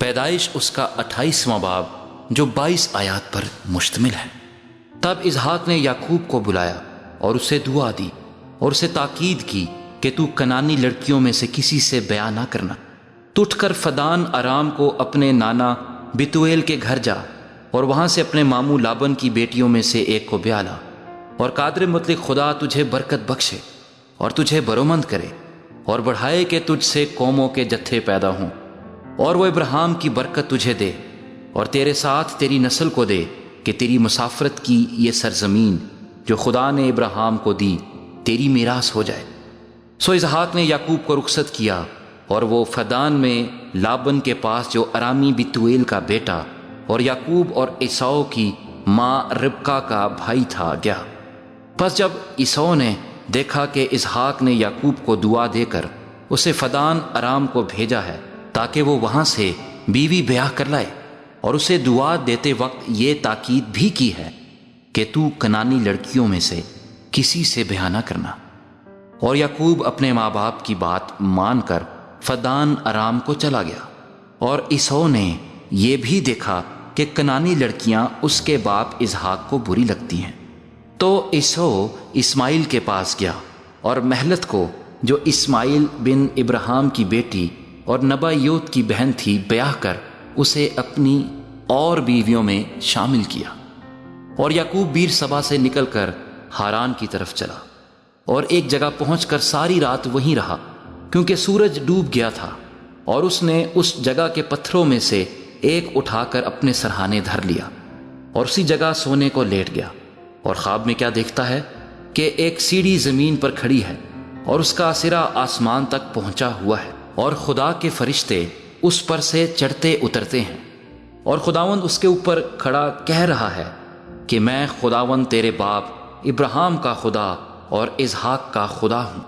پیدائش اس کا 28واں باب جو 22 آیات پر مشتمل ہے۔ تب اسحاق نے یعقوب کو بلایا اور اسے دعا دی اور اسے تاکید کی کہ تو کنانی لڑکیوں میں سے کسی سے بیاہ نہ کرنا۔ تو اٹھ کر فدان ارام کو اپنے نانا بتویل کے گھر جا اور وہاں سے اپنے ماموں لابن کی بیٹیوں میں سے ایک کو بیاہ لا، اور قادر مطلق خدا تجھے برکت بخشے اور تجھے برومند کرے اور بڑھائے کہ تجھ سے قوموں کے جتھے پیدا ہوں، اور وہ ابراہیم کی برکت تجھے دے اور تیرے ساتھ تیری نسل کو دے کہ تیری مسافرت کی یہ سرزمین جو خدا نے ابراہیم کو دی تیری میراث ہو جائے۔ سو اسحاق نے یعقوب کو رخصت کیا اور وہ فدان میں لابن کے پاس جو ارامی بتویل کا بیٹا اور یعقوب اور عیساؤ کی ماں ربکا کا بھائی تھا گیا۔ پس جب عیساؤ نے دیکھا کہ اسحاق نے یعقوب کو دعا دے کر اسے فدان ارام کو بھیجا ہے تاکہ وہ وہاں سے بیوی بیاہ کر لائے، اور اسے دعا دیتے وقت یہ تاکید بھی کی ہے کہ تو کنانی لڑکیوں میں سے کسی سے بیاہ نہ کرنا، اور یعقوب اپنے ماں باپ کی بات مان کر فدان ارام کو چلا گیا۔ اور عیساؤ نے یہ بھی دیکھا کہ کنانی لڑکیاں اس کے باپ اسحاق کو بری لگتی ہیں، تو عیساؤ اسماعیل کے پاس گیا اور مہلت کو جو اسماعیل بن ابراہیم کی بیٹی اور نبایوت کی بہن تھی بیاہ کر اسے اپنی اور بیویوں میں شامل کیا۔ اور یعقوب بیر سبا سے نکل کر ہاران کی طرف چلا اور ایک جگہ پہنچ کر ساری رات وہیں رہا، کیونکہ سورج ڈوب گیا تھا، اور اس نے اس جگہ کے پتھروں میں سے ایک اٹھا کر اپنے سرہانے دھر لیا اور اسی جگہ سونے کو لیٹ گیا۔ اور خواب میں کیا دیکھتا ہے کہ ایک سیڑھی زمین پر کھڑی ہے اور اس کا سرا آسمان تک پہنچا ہوا ہے، اور خدا کے فرشتے اس پر سے چڑھتے اترتے ہیں، اور خداوند اس کے اوپر کھڑا کہہ رہا ہے کہ میں خداوند تیرے باپ ابراہیم کا خدا اور اسحاق کا خدا ہوں،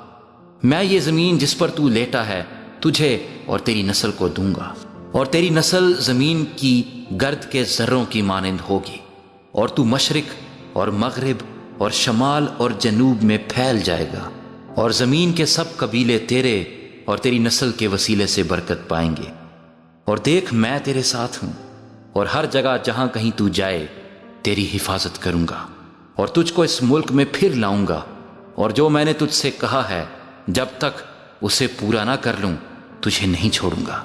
میں یہ زمین جس پر تو لیٹا ہے تجھے اور تیری نسل کو دوں گا، اور تیری نسل زمین کی گرد کے ذروں کی مانند ہوگی، اور تو مشرق اور مغرب اور شمال اور جنوب میں پھیل جائے گا، اور زمین کے سب قبیلے تیرے اور تیری نسل کے وسیلے سے برکت پائیں گے۔ اور دیکھ میں تیرے ساتھ ہوں، اور ہر جگہ جہاں کہیں تو جائے تیری حفاظت کروں گا، اور تجھ کو اس ملک میں پھر لاؤں گا، اور جو میں نے تجھ سے کہا ہے جب تک اسے پورا نہ کر لوں تجھے نہیں چھوڑوں گا۔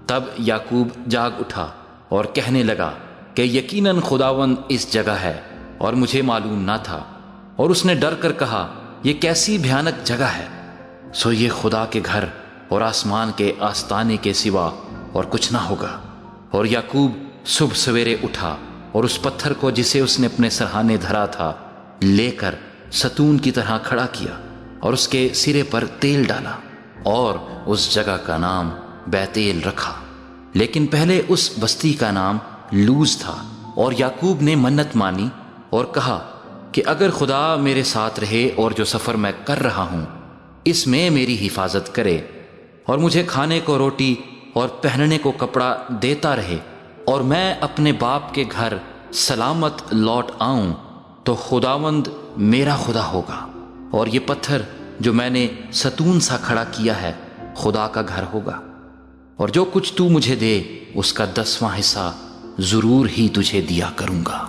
تب یعقوب جاگ اٹھا اور کہنے لگا کہ یقیناً خداوند اس جگہ ہے اور مجھے معلوم نہ تھا، اور اس نے ڈر کر کہا یہ کیسی بھیانک جگہ ہے، سو یہ خدا کے گھر اور آسمان کے آستانے کے سوا اور کچھ نہ ہوگا۔ اور یعقوب صبح سویرے اٹھا اور اس پتھر کو جسے اس نے اپنے سرہانے دھرا تھا لے کر ستون کی طرح کھڑا کیا اور اس کے سرے پر تیل ڈالا، اور اس جگہ کا نام بیتیل رکھا، لیکن پہلے اس بستی کا نام لوز تھا۔ اور یعقوب نے منت مانی اور کہا کہ اگر خدا میرے ساتھ رہے اور جو سفر میں کر رہا ہوں اس میں میری حفاظت کرے، اور مجھے کھانے کو روٹی اور پہننے کو کپڑا دیتا رہے، اور میں اپنے باپ کے گھر سلامت لوٹ آؤں، تو خداوند میرا خدا ہوگا، اور یہ پتھر جو میں نے ستون سا کھڑا کیا ہے خدا کا گھر ہوگا، اور جو کچھ تو مجھے دے اس کا 10واں حصہ ضرور ہی تجھے دیا کروں گا۔